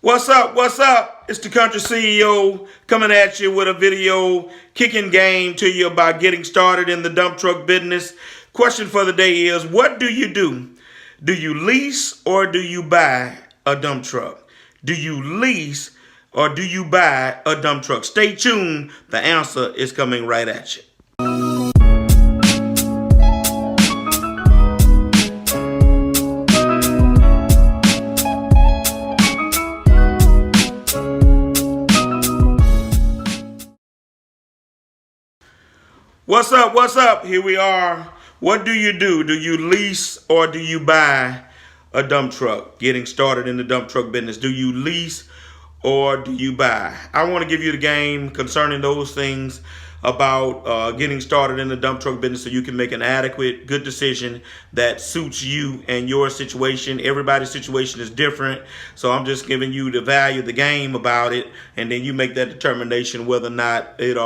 What's up? What's up? It's the Country CEO coming at you with a video kicking game to you about getting started in the dump truck business. Question for the day is, what do you do? Do you lease or do you buy a dump truck? Do you lease or do you buy a dump truck? Stay tuned. The answer is coming right at you. What's up? What's up? Here we are. What do you do? Do you lease or do you buy a dump truck? Getting started in the dump truck business. Do you lease or do you buy? I want to give you the game concerning those things about getting started in the dump truck business so you can make an adequate, good decision that suits you and your situation. Everybody's situation is different. So I'm just giving you the value of the game about it, and then you make that determination whether or not it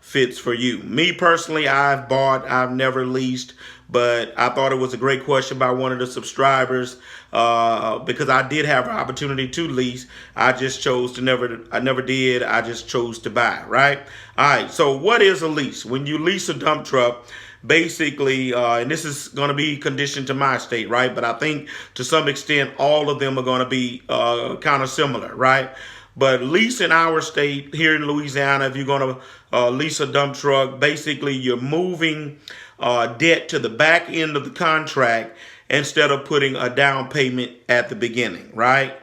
fits for you. Me personally, I've never leased, but I thought it was a great question by one of the subscribers because I did have an opportunity to lease. I just chose to I never did. I just chose to buy, right? All right, so what is a lease? When you lease a dump truck, basically, and this is going to be conditioned to my state, right? But I think to some extent, all of them are going to be kind of similar, right? But lease in our state here in Louisiana, if you're going to lease a dump truck, basically you're moving debt to the back end of the contract instead of putting a down payment at the beginning, right?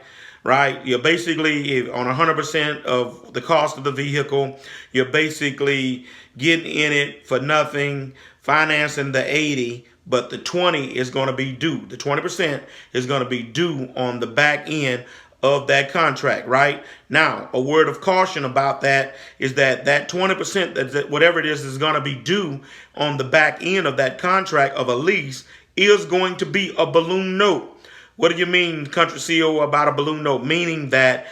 Right? You're basically on 100% of the cost of the vehicle. You're basically getting in it for nothing, financing the 80, but the 20 is going to be due. The 20% is going to be due on the back end of that contract, right? Now, a word of caution about that is that 20%, that whatever it is going to be due on the back end of that contract of a lease is going to be a balloon note. What do you mean, Country CEO, about a balloon note? Meaning that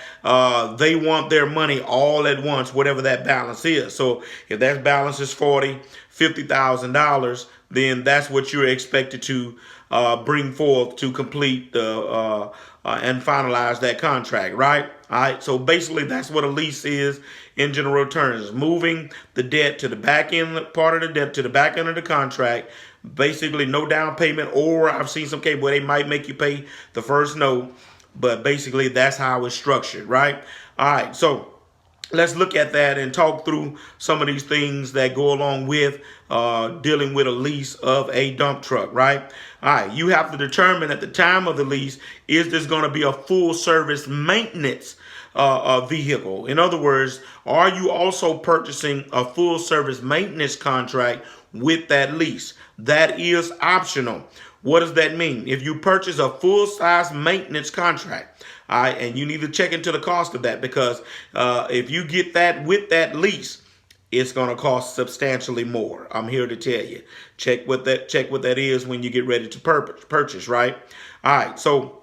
they want their money all at once, whatever that balance is. So if that balance is $40,000, $50,000, then that's what you're expected to bring forth to complete the and finalize that contract, right? All right. So basically, that's what a lease is in general terms: moving the debt to the back end, part of the debt to the back end of the contract. Basically, no down payment, or I've seen some case where they might make you pay the first note, but basically that's how it's structured, right? All right. So let's look at that and talk through some of these things that go along with dealing with a lease of a dump truck, right? All right, you have to determine at the time of the lease, is this going to be a full service maintenance vehicle? In other words, are you also purchasing a full service maintenance contract with that lease? That is optional. What does that mean? If you purchase a full-size maintenance contract, all right, and you need to check into the cost of that, because if you get that with that lease, it's going to cost substantially more. I'm here to tell you. Check what that is when you get ready to purchase, right? All right, so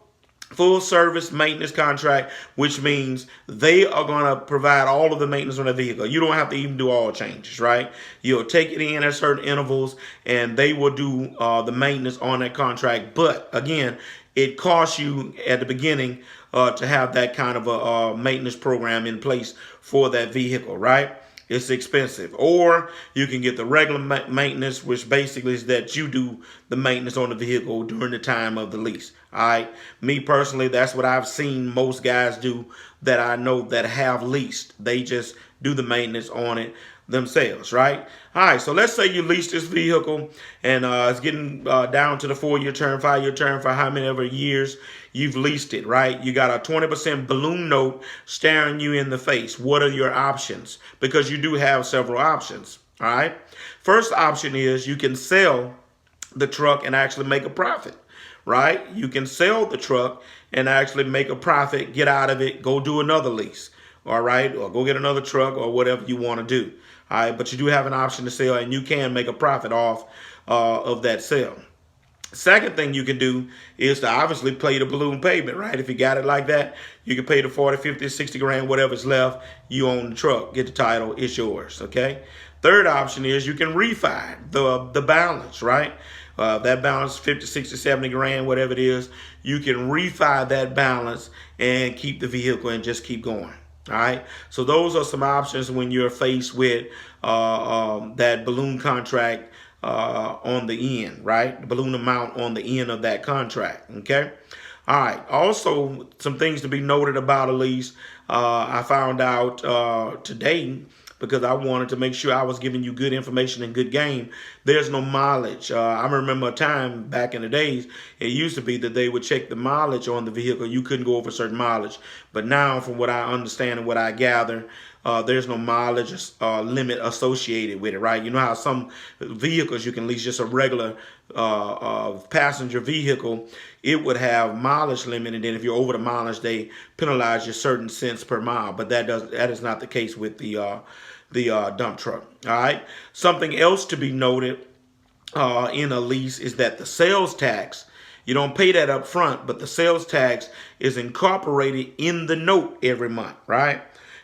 full service maintenance contract, which means they are going to provide all of the maintenance on the vehicle. You don't have to even do all changes, right? You'll take it in at certain intervals and they will do the maintenance on that contract. But again, it costs you at the beginning to have that kind of a maintenance program in place for that vehicle, right? It's expensive. Or you can get the regular maintenance, which basically is that you do the maintenance on the vehicle during the time of the lease. All right. Me personally, that's what I've seen most guys do that I know that have leased. They just do the maintenance on it themselves, right? All right, so let's say you lease this vehicle and it's getting down to the 4-year term, 5-year term for how many ever years you've leased it, right? You got a 20% balloon note staring you in the face. What are your options? Because you do have several options, all right? First option is you can sell the truck and actually make a profit, right? You can sell the truck and actually make a profit, get out of it, go do another lease, all right? Or go get another truck or whatever you want to do. All right, but you do have an option to sell, and you can make a profit off of that sale. Second thing you can do is to obviously pay the balloon payment, right? If you got it like that, you can pay the 40, 50, 60 grand, whatever's left. You own the truck, get the title, it's yours, okay? Third option is you can refi the balance, right? That balance, 50, 60, 70 grand, whatever it is, you can refi that balance and keep the vehicle and just keep going. All right. So those are some options when you're faced with that balloon contract on the end, right? The balloon amount on the end of that contract. Okay. All right. Also, some things to be noted about a lease. I found out today, because I wanted to make sure I was giving you good information and good game. There's no mileage. I remember a time back in the days, it used to be that they would check the mileage on the vehicle. You couldn't go over certain mileage. But now, from what I understand and what I gather, there's no mileage limit associated with it, right? You know how some vehicles you can lease, just a regular passenger vehicle, it would have mileage limit, and then if you're over the mileage, they penalize you certain cents per mile. But that is not the case with the dump truck. All right. Something else to be noted in a lease is that the sales tax, you don't pay that up front, but the sales tax is incorporated in the note every month, right?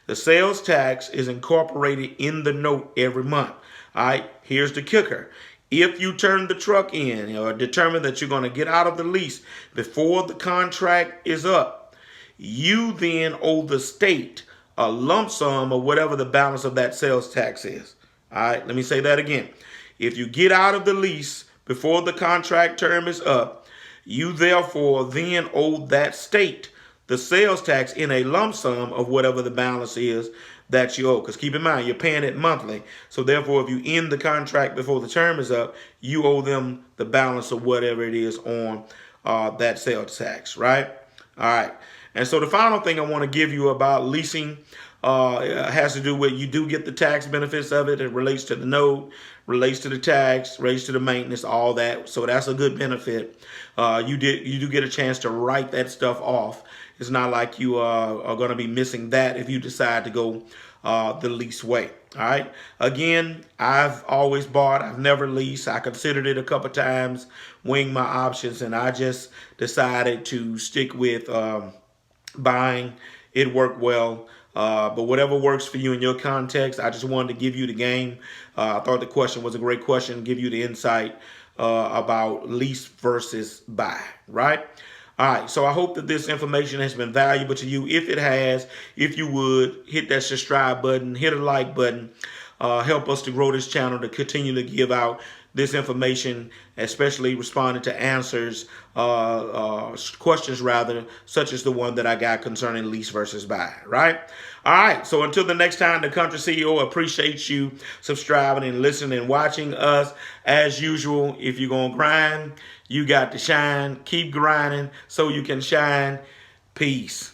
The sales tax is incorporated in the note every month. All right. Here's the kicker. If you turn the truck in or determine that you're going to get out of the lease before the contract is up, you then owe the state a lump sum of whatever the balance of that sales tax is. All right, let me say that again. If you get out of the lease before the contract term is up, you therefore then owe that state the sales tax in a lump sum of whatever the balance is that you owe. Because keep in mind, you're paying it monthly. So therefore, if you end the contract before the term is up, you owe them the balance of whatever it is on that sales tax, right? All right. And so the final thing I want to give you about leasing has to do with, you do get the tax benefits of it. It relates to the note, relates to the tax, relates to the maintenance, all that. So that's a good benefit. You do get a chance to write that stuff off. It's not like you are going to be missing that if you decide to go the lease way. All right. Again, I've always bought. I've never leased. I considered it a couple times, weighing my options, and I just decided to stick with buying. It worked well. But whatever works for you in your context, I just wanted to give you the game. I thought the question was a great question, give you the insight about lease versus buy, right? All right, so I hope that this information has been valuable to you. If it has, if you would, hit that subscribe button, hit a like button, help us to grow this channel, to continue to give out this information, especially responding to answers, questions rather, such as the one that I got concerning lease versus buy, right? All right, so until the next time, the Country CEO appreciates you subscribing and listening and watching us. As usual, if you're going to grind, you got to shine. Keep grinding so you can shine. Peace.